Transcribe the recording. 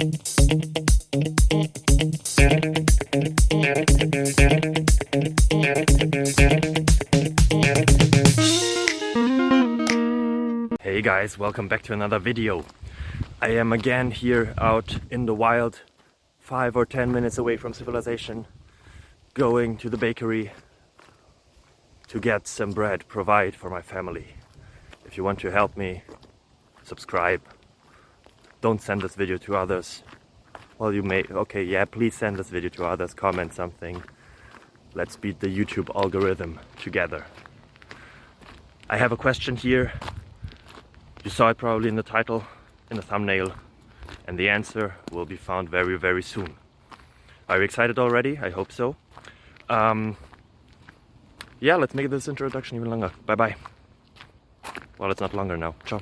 Hey guys, welcome back to another video. I am again here out in the wild, 5 or 10 minutes away from civilization, going to the bakery to get some bread, provide for my family. If you want to help me, subscribe. Don't send this video to others. Well, you may, okay, yeah, please send this video to others, comment something. Let's beat the YouTube algorithm together. I have a question here. You saw it probably in the title, in the thumbnail, and the answer will be found very, very soon. Are you excited already? I hope so. Yeah, let's make this introduction even longer. Bye bye. Well, it's not longer now. Ciao.